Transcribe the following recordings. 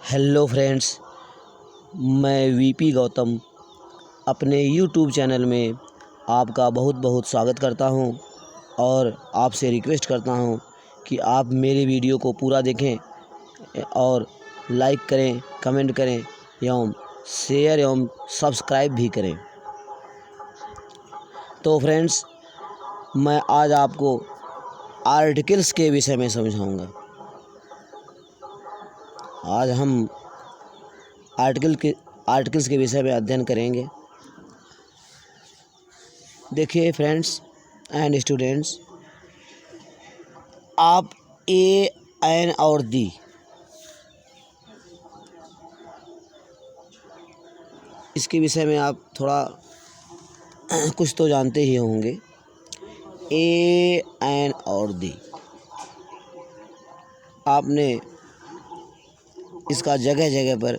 Hello friends, मैं VP Gautam अपने YouTube channel में आपका बहुत बहुत स्वागत करता हूं और आपसे रिक्वेस्ट करता हूं कि आप मेरे वीडियो को पूरा देखें और लाइक करें, कमेंट करें एवं शेयर एवं सब्सक्राइब भी करें। तो फ्रेंड्स, मैं आज आपको आर्टिकल्स के विषय में समझाऊंगा। आज हम आर्टिकल्स के विषय में अध्ययन करेंगे। देखिए फ्रेंड्स एंड स्टूडेंट्स, आप ए, एन और दी इसके विषय में आप थोड़ा कुछ तो जानते ही होंगे। ए, एन और दी आपने इसका जगह जगह पर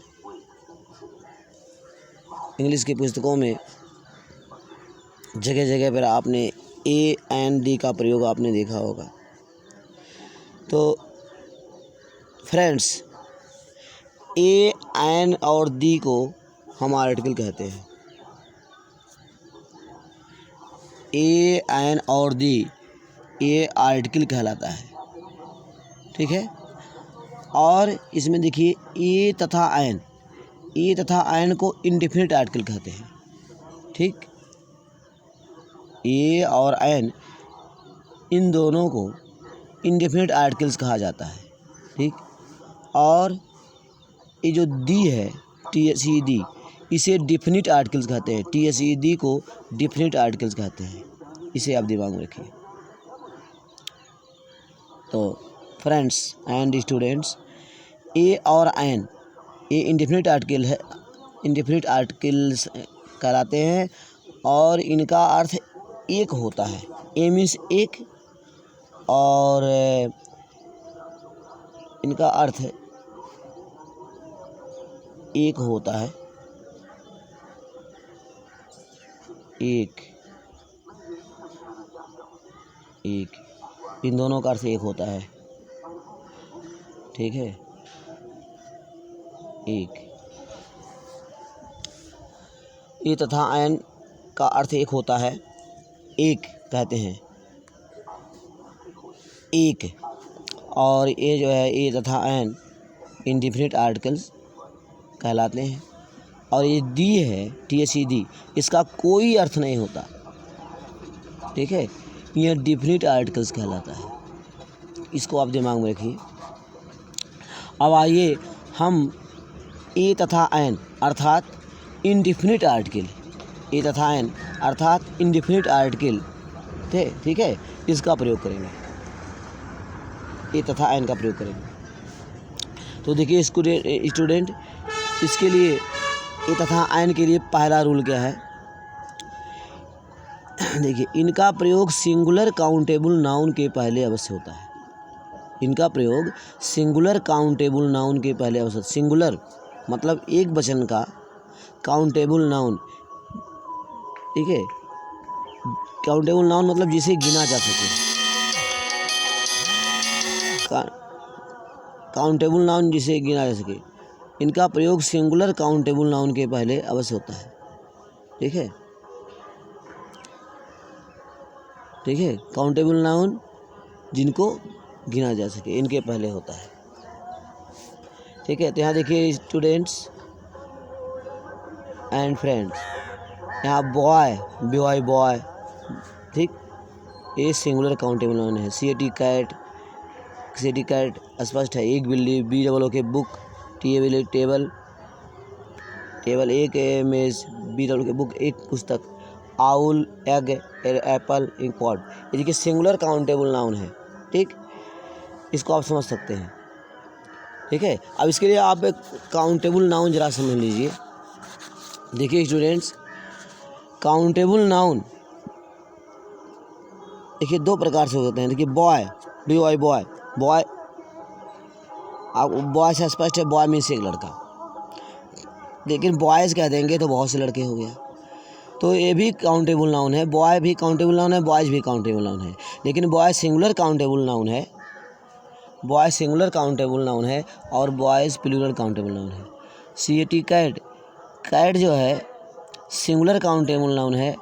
इंग्लिश की पुस्तकों में जगह जगह पर आपने ए, एन, दी का प्रयोग आपने देखा होगा। तो फ्रेंड्स, ए, एन और दी को हम आर्टिकल कहते हैं। ए, एन और दी ये आर्टिकल कहलाता है, ठीक है। और इसमें देखिए ए तथा एन को इंडेफिनिट आर्टिकल कहते हैं, ठीक। ए और एन, इन दोनों को इंडेफिनिट आर्टिकल्स कहा जाता है, ठीक। और ये जो दी है, THED, इसे डिफिनिट आर्टिकल्स कहते हैं। THED को डिफिनिट आर्टिकल्स कहते हैं, इसे आप दिमाग में रखिए। तो फ्रेंड्स एंड स्टूडेंट्स, ए और एन ये इंडेफिनिट आर्टिकल है, इंडेफिनिट आर्टिकल्स कहलाते हैं और इनका अर्थ एक होता है। ए मीन्स एक और इनका अर्थ एक होता है, एक इन दोनों का अर्थ एक होता है, ठीक है। एक ए तथा एन का अर्थ एक होता है, एक कहते हैं, एक। और ये जो है ए तथा एन इंडेफिनिट आर्टिकल्स कहलाते हैं। और ये दी है, THED, इसका कोई अर्थ नहीं होता, ठीक है। यह डिफिनिट आर्टिकल्स कहलाता है, इसको आप दिमाग में रखिए। अब आइए हम ए तथा एन अर्थात इंडेफिनिट आर्टिकल, ए तथा एन अर्थात इंडेफिनिट आर्टिकल, ठीक है, इसका प्रयोग करेंगे। ए तथा एन का प्रयोग करेंगे। तो देखिए स्टूडेंट, इसके लिए ए तथा एन के लिए पहला रूल क्या है। देखिए, इनका प्रयोग सिंगुलर काउंटेबल नाउन के पहले अवश्य होता है। इनका प्रयोग सिंगुलर काउंटेबल नाउन के पहले अवश्य। सिंगुलर मतलब एक वचन का, काउंटेबल नाउन, ठीक है। काउंटेबल नाउन मतलब जिसे गिना जा सके, काउंटेबल नाउन जिसे गिना जा सके। इनका प्रयोग सिंगुलर काउंटेबल नाउन के पहले अवश्य होता है, ठीक है, ठीक है। काउंटेबल नाउन जिनको गिना जा सके, इनके पहले होता है, ठीक है। तो यहाँ देखिए स्टूडेंट्स एंड फ्रेंड्स, यहाँ बॉय, बॉय, ठीक, ये सिंगुलर काउंटेबल नाउन है। CAT, कैट स्पष्ट है। एक बिल्ली, BOOK, बुक, टेबल, एक मेज, BOOK, बुक, एक पुस्तक, आउल, एग, एप्पल, एक पॉट। ये देखिए सिंगुलर काउंटेबल नाउन है, ठीक। इसको आप समझ सकते हैं, ठीक है। अब इसके लिए आप एक काउंटेबल नाउन जरा समझ लीजिए। देखिए स्टूडेंट्स, काउंटेबल नाउन देखिए दो प्रकार से होते हैं। देखिए बॉय, बॉय, आप बॉय से स्पष्ट है, बॉय मीन्स एक लड़का, लेकिन बॉयज़ कह देंगे तो बहुत से लड़के हो गया, तो ये भी काउंटेबल नाउन है। बॉय भी काउंटेबल नाउन है, बॉयज़ भी काउंटेबल नाउन है, लेकिन बॉय सिंगुलर काउंटेबल नाउन है बॉय सिंगुलर काउंटेबल नाउन है और बॉयज़ प्लूरल काउंटेबल नाउन है। CAT कैट, कैट जो है सिंगुलर काउंटेबल नाउन है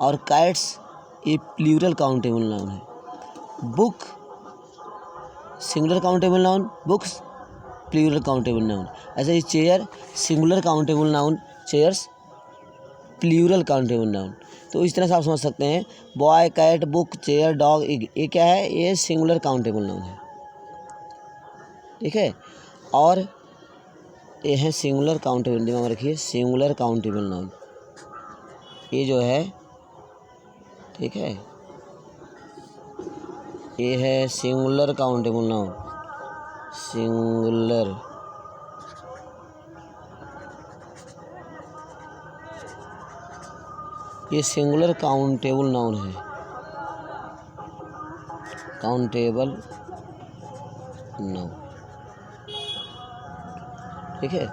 और कैट्स ये प्लूरल काउंटेबल नाउन है। Book singular countable noun, books plural countable noun. ऐसे ही chair singular countable noun, chairs plural countable noun. तो इस तरह से आप समझ सकते हैं boy, cat, book, chair, dog, ये क्या है, ये सिंगुलर काउंटेबल नाउन है, ठीक है। और ये है सिंगुलर काउंटेबल, दिमाग में रखिए सिंगुलर काउंटेबल नाउन, ये जो है, ठीक है, ये है सिंगुलर काउंटेबल नाउन, सिंगुलर ये सिंगुलर काउंटेबल नाउन है, काउंटेबल नाउन, ठीक है।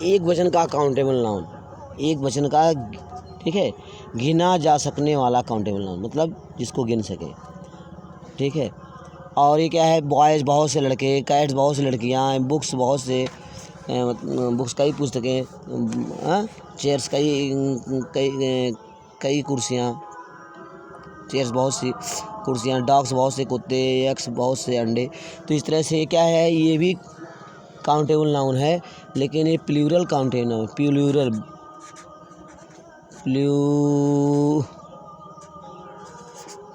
एक वचन का काउंटेबल नाउन, एक वचन का, ठीक है, गिना जा सकने वाला काउंटेबल नाउन, मतलब जिसको गिन सके, ठीक है। और ये क्या है, बॉयज़ बहुत से लड़के, कैट्स बहुत सी लड़कियाँ, बुक्स बहुत से बुक्स कई पुस्तकें, चेयर्स कई कुर्सियाँ, चेयर्स बहुत सी कुर्सियाँ, डॉग्स बहुत से कुत्ते, एग्स बहुत से अंडे। तो इस तरह से क्या है, ये भी काउंटेबल नाउन है, लेकिन ये plural countable noun,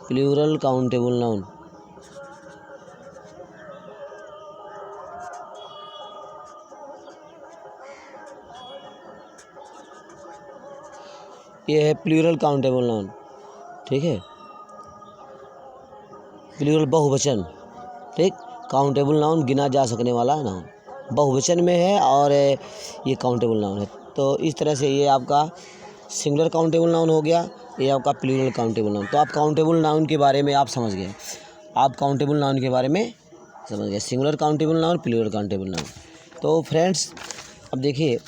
plural countable noun. ये है प्लूरल काउंटेबल नाउन, ठीक है, प्लूरल बहुवचन, ठीक, काउंटेबल नाउन गिना जा सकने वाला नाउन, बहुवचन में है और ये काउंटेबल नाउन है। तो इस तरह से ये आपका सिंगुलर काउंटेबल नाउन हो गया, ये आपका प्लूरल काउंटेबल नाउन। तो आप काउंटेबल नाउन के बारे में आप समझ गए, आप काउंटेबल नाउन के बारे में समझ गए, singular countable noun, plural countable noun. तो फ्रेंड्स अब देखिए,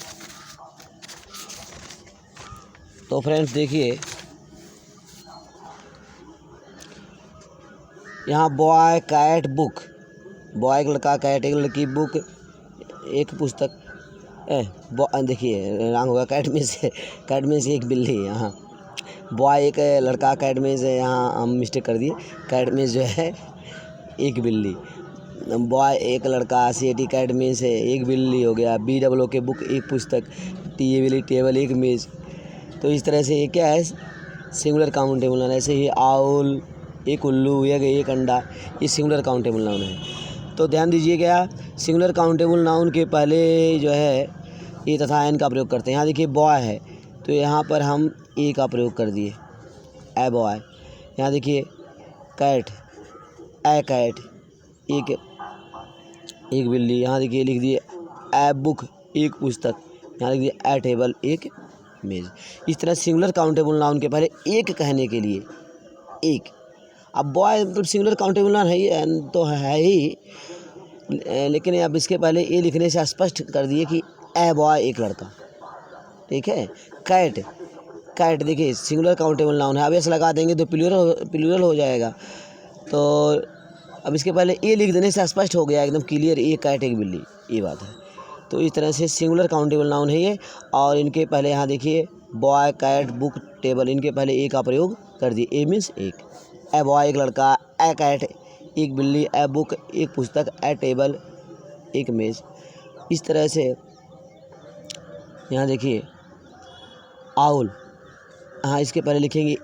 देखिए यहाँ बॉय, कैट, बुक, बॉय एक लड़का, कैट एक लड़की, बुक एक पुस्तक, देखिए रंग होगा, कैट में से एक बिल्ली, यहाँ बॉय एक लड़का, कैट में से, यहाँ हम मिस्टेक कर दिए, कैट में जो है एक बिल्ली, बॉय एक लड़का, CAT कैट में से एक बिल्ली हो गया, BOO के बुक एक पुस्तक, TABLE टेबल एक मेज। तो इस तरह से ये क्या है, सिंगुलर काउंटेबल नाउन। ऐसे ही आउल एक उल्लू, एक अंडा, ये सिंगुलर काउंटेबल नाउन है। तो ध्यान दीजिएगा, सिंगुलर काउंटेबल नाउन के पहले जो है ए तथा एन का प्रयोग करते हैं। यहाँ देखिए बॉय है तो यहाँ पर हम ए का प्रयोग कर दिए, ए बॉय। यहाँ देखिए कैट, ए कैट, एक बिल्ली। यहाँ देखिए लिख दिए ए बुक, एक पुस्तक। यहाँ लिख दिए ए टेबल, एक मेज। इस तरह सिंगुलर काउंटेबल नाउन के पहले एक कहने के लिए एक। अब बॉय मतलब सिंगुलर काउंटेबल नाउन है ही, तो है ही, लेकिन अब इसके पहले ए लिखने से स्पष्ट कर दिए कि ए बॉय एक लड़का, ठीक है। कैट, कैट देखिए सिंगुलर काउंटेबल नाउन है, अब ऐसा लगा देंगे तो प्लूरल हो जाएगा। तो अब इसके पहले ए लिख देने से स्पष्ट हो गया एकदम क्लियर, ए कैट एक बिल्ली, ये बात है। तो इस तरह से सिंगुलर काउंटेबल नाउन है ये। और इनके पहले यहाँ देखिए बॉय, कैट, बुक, टेबल, इनके पहले ए का प्रयोग कर दिए, ए मीन्स एक। ए बॉय एक लड़का, ए कैट एक बिल्ली, ए बुक एक पुस्तक, ए टेबल एक मेज। इस तरह से यहाँ देखिए आउल, हाँ इसके पहले लिखेंगे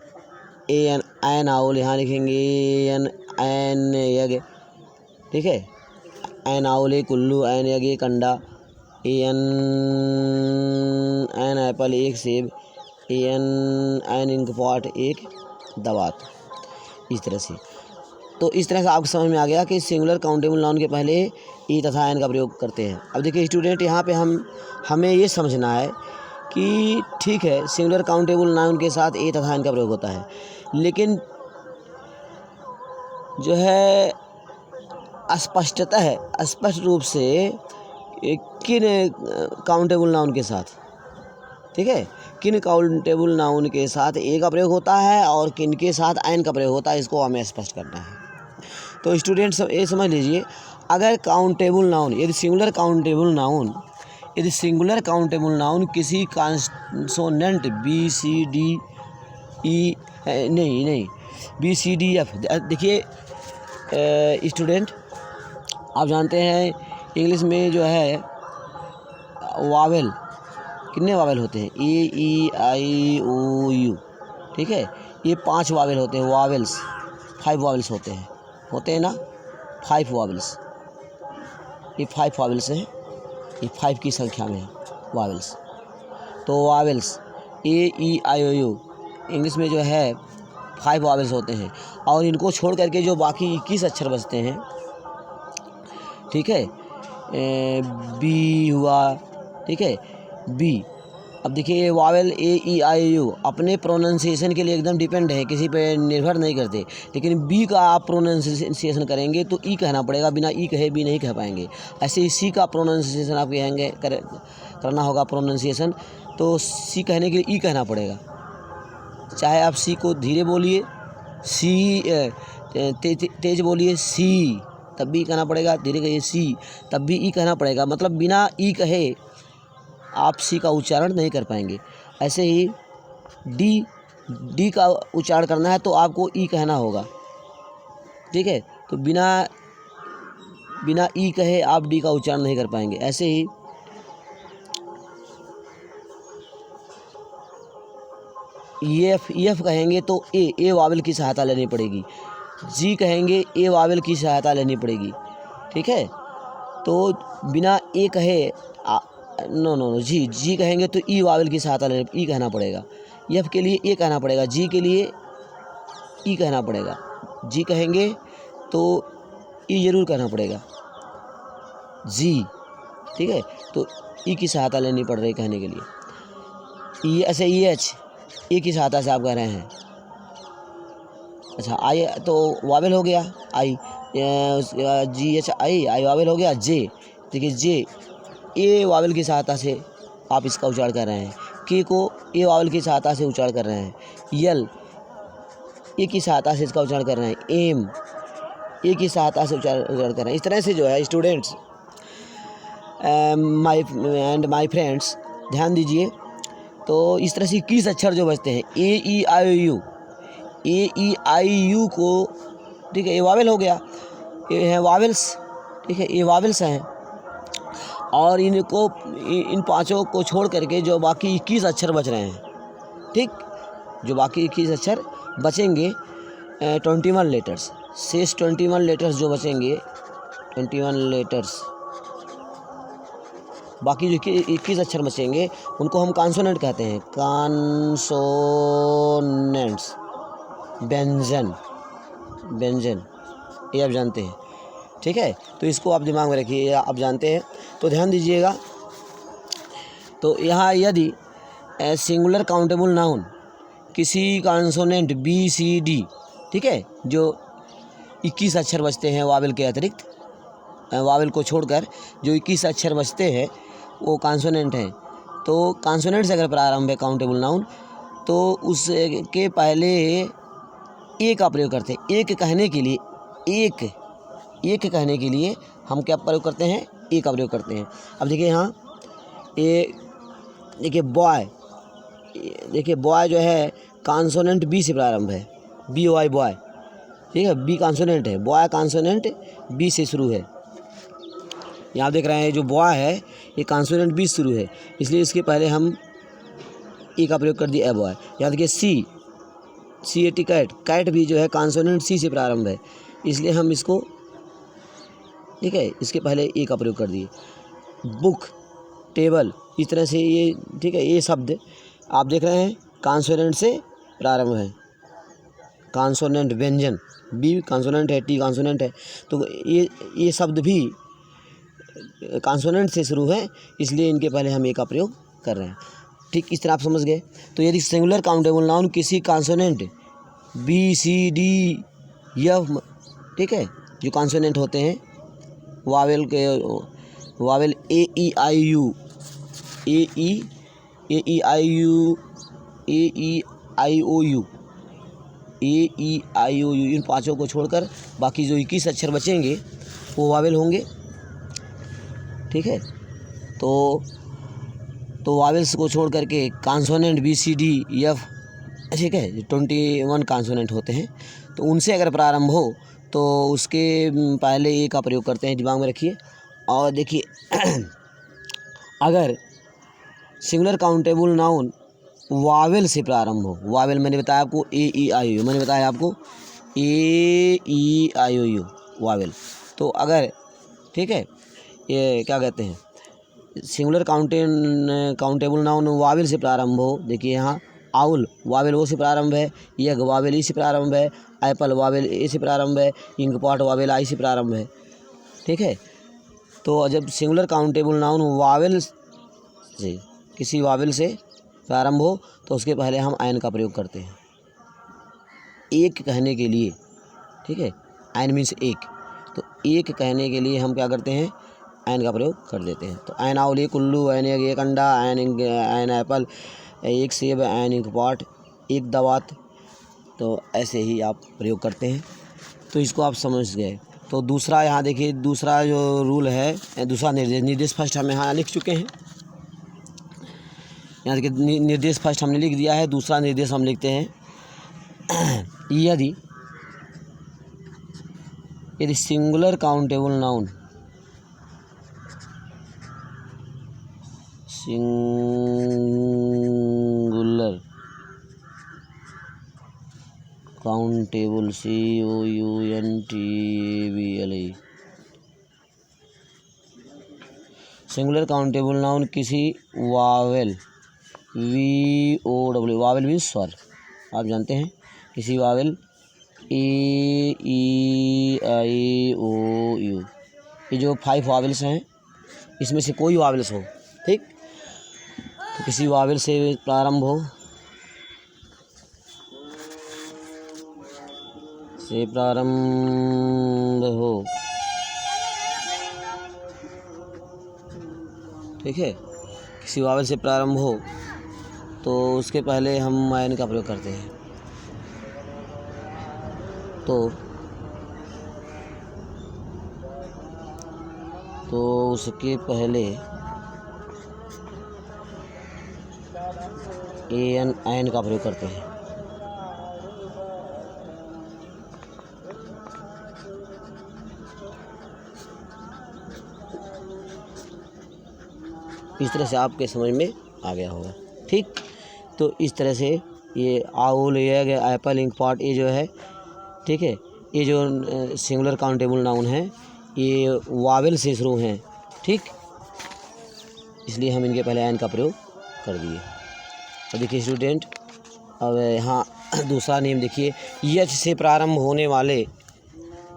एन आउल, यहाँ लिखेंगे एन यग, ठीक है। एन आउल एक उल्लू, एन यग एक अंडा, एन एप्पल एक सेब, एन इंक पॉट एक दवात। इस तरह से, तो इस तरह से आपको समझ में आ गया कि सिंगुलर काउंटेबल नाउन के पहले ई तथा एन का प्रयोग करते हैं। अब देखिए स्टूडेंट, यहाँ पे हमें ये समझना है कि ठीक है सिंगुलर काउंटेबल नाउन के साथ ए तथा एन का प्रयोग होता है, लेकिन जो है स्पष्ट रूप से किन काउंटेबल नाउन के साथ, ठीक है, किन काउंटेबल नाउन के साथ ए का प्रयोग होता है और किन के साथ एन का प्रयोग होता है, इसको हमें स्पष्ट करना है। तो स्टूडेंट्स ये समझ लीजिए, अगर काउंटेबल नाउन, यदि सिंगुलर काउंटेबल नाउन किसी consonant B C D E नहीं बी सी डी एफ, देखिए स्टूडेंट आप जानते हैं इंग्लिश में जो है वावेल, कितने वावेल होते हैं? ए ई आई ओ यू, ठीक है, ये 5 वावेल होते हैं, वावेल्स 5 वावेल्स होते हैं ना, 5 वावेल्स, ये 5 वावेल्स हैं, ये 5 की संख्या में है वावेल्स। तो vowels A E I O U English में जो है 5 वावेल्स होते हैं, और इनको छोड़ करके जो बाकी 21 अक्षर बचते हैं, ठीक है, बी हुआ, ठीक है, बी। अब देखिए ये Wavell A E I you अपने प्रोनाउंसिएशन के लिए एकदम डिपेंड है, किसी पे निर्भर नहीं करते, लेकिन बी का आप प्रोनाउंसिएशन करेंगे तो ई कहना पड़ेगा, बिना ई कहे बी नहीं कह पाएंगे। ऐसे ही सी का प्रोनाउंसिएशन आप कहेंगे करना होगा प्रोनाउंसिएशन, तो सी कहने के लिए ई कहना पड़ेगा, चाहे आप सी को धीरे बोलिए, सी तेज बोलिए सी, तब भी कहना पड़ेगा, धीरे कहिए सी तब भी ई कहना पड़ेगा, मतलब बिना ई कहे आप सी का उच्चारण नहीं कर पाएंगे। ऐसे ही डी का उच्चारण करना है तो आपको ई कहना होगा, ठीक है, तो बिना ई कहे आप डी का उच्चारण नहीं कर पाएंगे। ऐसे ही एफ कहेंगे तो ए वावेल की सहायता लेनी पड़ेगी, जी कहेंगे ए वावेल की सहायता लेनी पड़ेगी, ठीक है, तो बिना ए कहे नो जी कहेंगे तो ई वावेल की सहायता लेनी, ई कहना पड़ेगा, एफ के लिए ए कहना पड़ेगा, जी के लिए ई कहना पड़ेगा, जी कहेंगे तो ई जरूर कहना पड़ेगा जी, ठीक है, तो ई की सहायता लेनी पड़ रही कहने के लिए। ई ऐसे ई एच ए की सहायता से आप कह रहे हैं, अच्छा आई तो वावेल हो गया, आई जी एच आई वावेल हो गया, जे देखिए जे ए वावेल की सहायता से आप इसका उच्चारण कर रहे हैं, के को ए वावेल की सहायता से उच्चारण कर रहे हैं, यल ए की सहायता से इसका उच्चारण कर रहे हैं, एम ए की सहायता से उच्चारण कर रहे हैं। इस तरह से जो है स्टूडेंट्स माय फ्रेंड्स ध्यान दीजिए, तो इस तरह से 21 अक्षर जो बचते हैं ए ई आई यू को, ठीक है, ये वावेल हो गया, ये हैं वावेल्स, ठीक है, ये वावेल्स हैं, और इन 5 को छोड़ करके जो बाकी 21 अक्षर बच रहे हैं, ठीक, जो बाकी 21 अक्षर बचेंगे 21 लेटर्स, शेष 21 लेटर्स जो बचेंगे, 21 लेटर्स, बाकी जो 21 अक्षर बचेंगे उनको हम कॉन्सोनेंट कहते हैं, कॉन्सोनेंट्स, व्यंजन ये आप जानते हैं, ठीक है, तो इसको आप दिमाग में रखिए, आप जानते हैं, तो ध्यान दीजिएगा। तो यहाँ यदि सिंगुलर काउंटेबल नाउन किसी कॉन्सोनेंट बी सी डी, ठीक है, जो 21 अक्षर बचते हैं वावेल के अतिरिक्त, वावेल को छोड़कर जो 21 अक्षर बचते हैं वो कॉन्सोनेंट हैं, तो कॉन्सोनेंट से अगर प्रारंभ है काउंटेबल नाउन तो उसके पहले ए का प्रयोग करते हैं। एक कहने के लिए हम क्या प्रयोग करते हैं? ए का प्रयोग करते हैं। अब देखिए यहाँ ए, देखिए बॉय जो है कॉन्सोनेंट बी से प्रारंभ है, बी ओ आई बॉय, ठीक है, बी कॉन्सोनेंट है, बॉय कॉन्सोनेंट बी से शुरू है। यहाँ देख रहे हैं जो बॉय है ये कॉन्सोनेंट बी शुरू है, इसलिए इसके पहले हम ए का प्रयोग कर दिया, ए बॉय। यहाँ देखिए सी ए टी कैट भी जो है कॉन्सोनेंट सी से प्रारंभ है, इसलिए हम इसको, ठीक है, इसके पहले ए का प्रयोग कर दिए। बुक, टेबल, इस तरह से ये, ठीक है, ये शब्द आप देख रहे हैं कॉन्सोनेंट से प्रारंभ है। कॉन्सोनेंट व्यंजन, बी कॉन्सोनेंट है, टी कॉन्सोनेंट है, तो ये शब्द भी कॉन्सोनेंट से शुरू है, इसलिए इनके पहले हम ए का प्रयोग कर रहे हैं। ठीक, इस तरह आप समझ गए। तो यदि सिंगुलर काउंटेबल नाउन किसी consonant B C D F, ठीक है, जो कॉन्सोनेंट होते हैं vowel A E I U, A E I O U, A E I O U, इन पाँचों को छोड़कर बाकी जो 21 अक्षर बचेंगे वो वावेल होंगे। ठीक है, तो वावेल्स को छोड़ करके consonant B C D F, ठीक है, 21 कॉन्सोनेंट होते हैं, तो उनसे अगर प्रारंभ हो तो उसके पहले ए का प्रयोग करते हैं, दिमाग में रखिए। और देखिए अगर सिंगुलर काउंटेबल नाउन वावेल से प्रारंभ हो, वावेल मैंने बताया आपको ए ई आई ओ यू, मैंने बताया आपको ए E I O you Wavell, तो अगर, ठीक है, ये क्या कहते हैं, सिंगुलर काउंटेबल नाउन वावेल से प्रारंभ हो, देखिए यहाँ आउल वावेल ओ से प्रारंभ है, यग वावेल ई से प्रारंभ है, एप्पल वावेल ए से प्रारंभ है, इंकपॉट वावेल आई से प्रारंभ है। ठीक है, तो जब सिंगुलर काउंटेबल नाउन वावेल से, किसी वावेल से प्रारंभ हो तो उसके पहले हम आयन का प्रयोग करते हैं एक कहने के लिए। ठीक है, आयन मीन्स एक, तो एक कहने के लिए हम क्या करते हैं, आयन का प्रयोग कर देते हैं। तो आयन आउल एक उल्लू, आयन एक अंडा, आयन एप्पल, एक सेब, आयन इंकपॉट, एक दावत, तो ऐसे ही आप प्रयोग करते हैं। तो इसको आप समझ गए। तो दूसरा यहाँ देखिए, दूसरा जो रूल है, दूसरा निर्देश फर्स्ट हम यहाँ लिख चुके हैं। यहाँ देखिए निर्देश फर्स्ट हमने लिख दिया है, दूसरा निर्देश हम लिखते हैं यदि singular countable noun, singular countable COUNTABLE, singular countable noun किसी वावेल VOW, वावेल मीन्स स्वर, आप जानते हैं, किसी वावेल AEIOU, ये जो 5 वावेल्स हैं इसमें से कोई वावेल्स हो, ठीक, तो किसी वावेल से प्रारंभ हो, ठीक है, किसी वावेल से प्रारंभ हो तो उसके पहले हम आयन का प्रयोग करते हैं। तो उसके पहले आयन का प्रयोग करते हैं। इस तरह से आपके समझ में आ गया होगा, ठीक। तो इस तरह से ये आउल, एग, एप्पल, इंकपॉट, ये जो है, ठीक है, ये जो सिंगुलर काउंटेबल नाउन है ये वावेल से शुरू हैं, ठीक, इसलिए हम इनके पहले आयन का प्रयोग कर दिए। तो देखिए स्टूडेंट, अब यहाँ दूसरा नियम देखिए, यच से प्रारंभ होने वाले,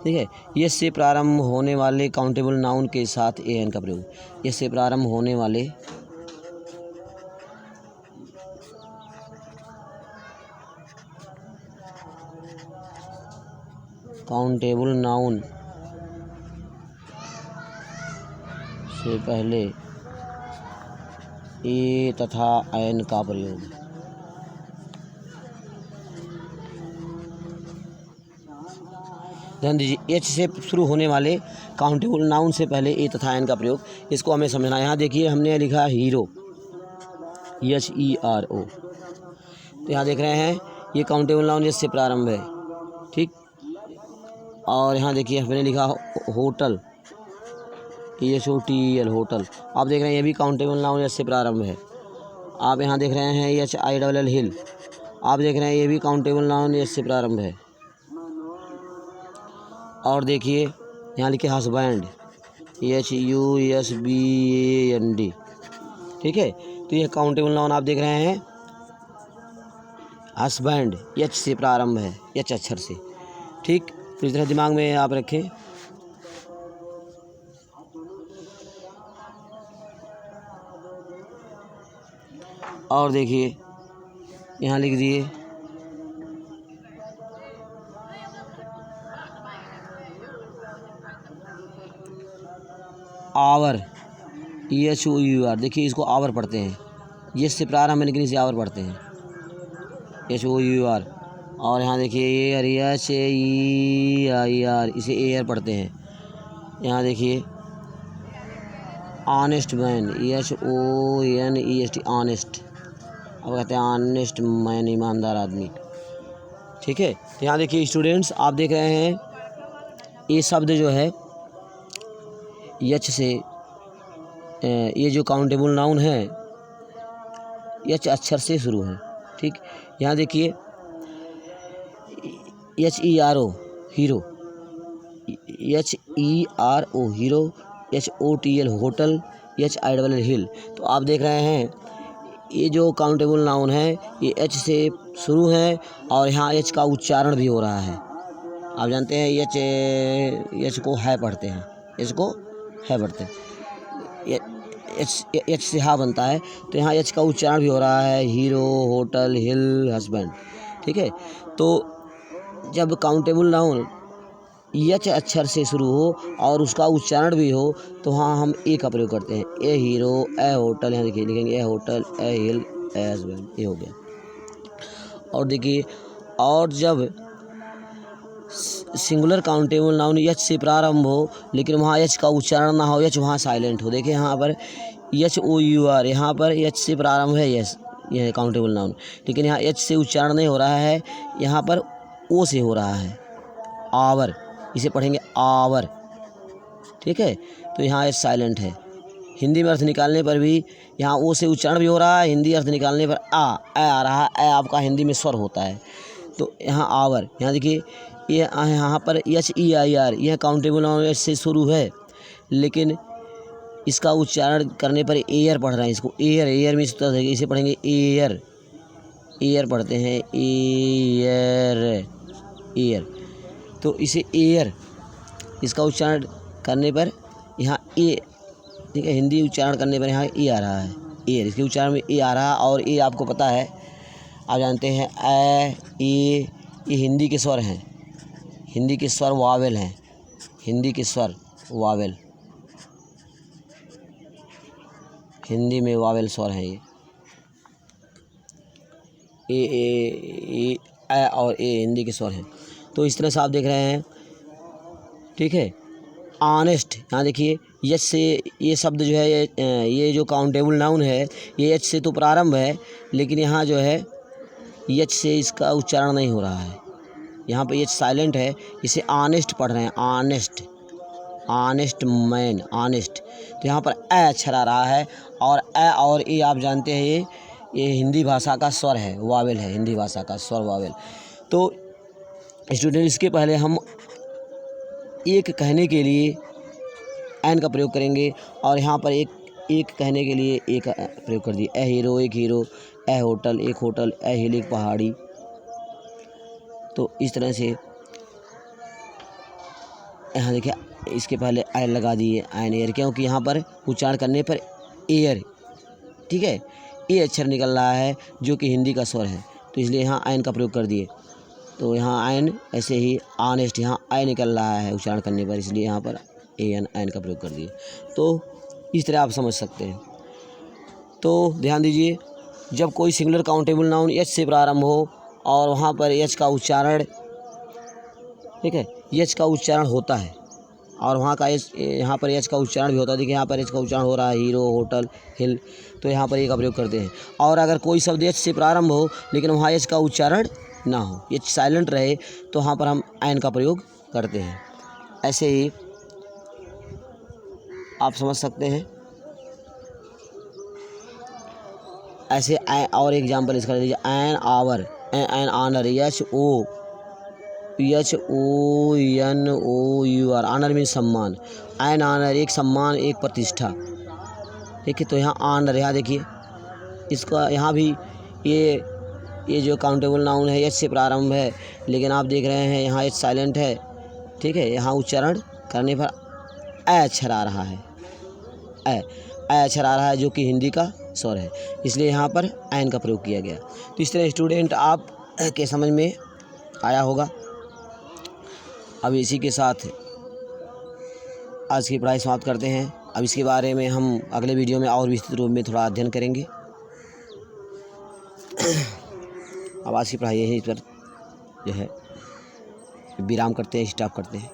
ठीक है, यच से प्रारंभ होने वाले काउंटेबल नाउन के साथ एन का प्रयोग, यच से प्रारंभ होने वाले काउंटेबल नाउन से पहले ए तथा एन का प्रयोग। ध्यान दीजिए, एच से शुरू होने वाले काउंटेबल नाउन से पहले ए तथा एन का प्रयोग, इसको हमें समझना। यहाँ देखिए हमने लिखा हीरो, HERO, तो यहाँ देख रहे हैं ये काउंटेबल नाउन एच से प्रारंभ है, ठीक। और यहाँ देखिए हमने लिखा होटल, HOTEL, होटल, आप देख रहे हैं ये भी काउंटेबल नाउन एच से प्रारंभ है। आप यहाँ देख रहे हैं HILL, हिल, आप देख रहे हैं ये भी काउंटेबल नाउन एच से प्रारंभ है। और देखिए यहाँ लिखे हस्बैंड, HUSBAND, ठीक है, तो ये काउंटेबल नाउन आप देख रहे हैं हस्बैंड, एच से प्रारंभ है, एच अक्षर से, ठीक। तो इस तरह दिमाग में आप रखें। और देखिए यहाँ लिख दिए आवर, HOUR, देखिए इसको आवर पढ़ते हैं, ये से प्रारंभ है लेकिन इसे आवर पढ़ते हैं, HOUR, और यहाँ देखिए EAR, इसे एयर पढ़ते हैं। यहाँ देखिए ऑनेस्ट मैन, HONEST, ऑनेस्ट, अब कहते हैं ऑनेस्ट मैन, ईमानदार आदमी। ठीक है, तो यहाँ देखिए स्टूडेंट्स, आप देख रहे हैं ये शब्द जो है यच से, ये जो काउंटेबल नाउन है यच अक्षर से शुरू है। ठीक, यहाँ देखिए HERO, hero, HERO, hero, HOTL, hotel, HILL, हिल। तो आप देख रहे हैं ये जो काउंटेबल नाउन है ये H से शुरू है और यहाँ H का उच्चारण भी हो रहा है। आप जानते हैं H को है पढ़ते हैं, H को है पढ़ते हैं, H से हा बनता है, तो यहाँ H का उच्चारण भी हो रहा है। हीरो, होटल, हिल, हस्बैंड। ठीक है, तो जब काउंटेबल नाउन H अक्षर से शुरू हो और उसका उच्चारण भी हो तो हाँ हम ए का प्रयोग करते हैं। ए हीरो, ए होटल, यहाँ देखिए लिखेंगे ए hotel, A hill, a husband, ये हो गया। और देखिए, और जब सिंगुलर काउंटेबल नाउन H से प्रारंभ हो लेकिन वहाँ H का उच्चारण ना हो, H वहाँ साइलेंट हो। देखिए यहाँ पर HOUR, यहाँ पर H से प्रारंभ है यस, यह काउंटेबल नाउन, लेकिन यहाँ H से उच्चारण नहीं हो रहा है, यहाँ पर O से हो रहा है। आवर, इसे पढ़ेंगे आवर। ठीक है, तो यहाँ H साइलेंट है। हिंदी में अर्थ निकालने पर भी यहाँ O से उच्चारण भी हो रहा है, हिंदी अर्थ निकालने पर ए आ रहा है। ए आपका हिंदी में स्वर होता है, तो यहाँ आवर। यहाँ देखिए ये यहाँ पर HEIR, यह काउंटेबल नाउन H से शुरू है लेकिन इसका उच्चारण करने पर एयर पढ़ रहे हैं। इसको एयर में इसे पढ़ेंगे एयर पढ़ते हैं, एयर। तो इसे एयर, इसका उच्चारण करने पर यहाँ ए, ठीक है, हिंदी उच्चारण करने पर यहाँ ए आ रहा है, एयर, इसके उच्चारण में ए आ रहा है। और ए आपको पता है, आप जानते हैं ए ये हिंदी के स्वर हैं, हिंदी के स्वर वावेल हैं, हिंदी के स्वर वावेल, हिंदी में वावेल स्वर हैं ये ए और ए हिंदी के स्वर हैं। तो इस तरह से आप देख रहे हैं। ठीक है, ऑनेस्ट, यहाँ देखिए H से ये शब्द जो है ये जो काउंटेबल नाउन है ये H से तो प्रारंभ है लेकिन यहाँ जो है H से इसका उच्चारण नहीं हो रहा है, यहाँ पे H साइलेंट है, इसे ऑनेस्ट पढ़ रहे हैं, ऑनेस्ट मैन, ऑनेस्ट। तो यहाँ पर ए अक्षर आ रहा है और ए और ए आप जानते हैं ये हिंदी भाषा का स्वर है, वावेल है, हिंदी भाषा का स्वर वावेल। तो स्टूडेंट इसके पहले हम एक कहने के लिए एन का प्रयोग करेंगे और यहाँ पर एक कहने के लिए ए का प्रयोग कर दिए। ए हीरो, एक हीरो, ए होटल, एक होटल, ए हिल, एक पहाड़ी। तो इस तरह से यहाँ देखिए इसके पहले आई लगा दिए, आयन एयर, क्योंकि यहाँ पर उच्चारण करने पर एयर, ठीक है, ए अक्षर निकल रहा है जो कि हिंदी का स्वर है, तो इसलिए यहाँ आयन का प्रयोग कर दिए। तो यहाँ आयन, ऐसे ही ऑनेस्ट, यहाँ आई निकल रहा है उच्चारण करने पर, इसलिए यहाँ पर आयन का प्रयोग कर दिए। तो इस तरह आप समझ सकते हैं। तो ध्यान दीजिए, जब कोई सिंगुलर काउंटेबल नाउन एच से प्रारंभ हो और वहाँ पर एच का उच्चारण, ठीक है, एच का उच्चारण होता है और वहाँ का एच, यहाँ पर एच का उच्चारण भी होता है। देखिए यहाँ पर एच का उच्चारण हो रहा है, हीरो, होटल, हिल, तो यहाँ पर ए का प्रयोग करते हैं। और अगर कोई शब्द एच से प्रारंभ हो लेकिन वहाँ एच का उच्चारण ना हो, एच साइलेंट रहे, तो वहाँ पर हम आयन का प्रयोग करते हैं। ऐसे ही आप समझ सकते हैं। ऐसे और एग्जाम्पल इसका लीजिए, an hour, an honour, HONOUR, honour mean सम्मान, एन ऑनर एक सम्मान, एक प्रतिष्ठा। देखिए तो यहाँ ऑनर, यहाँ देखिए इसका, यहाँ भी ये जो काउंटेबल नाउन है एच से प्रारंभ है लेकिन आप देख रहे हैं यहाँ एच साइलेंट है, ठीक है, यहाँ उच्चारण करने पर ए अक्षर आ रहा है, ए अक्षर आ रहा है जो कि हिंदी का स्वर है, इसलिए यहाँ पर आयन का प्रयोग किया गया। तो इस तरह स्टूडेंट आप के समझ में आया होगा। अब इसी के साथ आज की पढ़ाई समाप्त करते हैं। अब इसके बारे में हम अगले वीडियो में और विस्तृत रूप में थोड़ा अध्ययन करेंगे। अब आज की पढ़ाई यहीं पर जो है विराम करते हैं, स्टॉप करते हैं।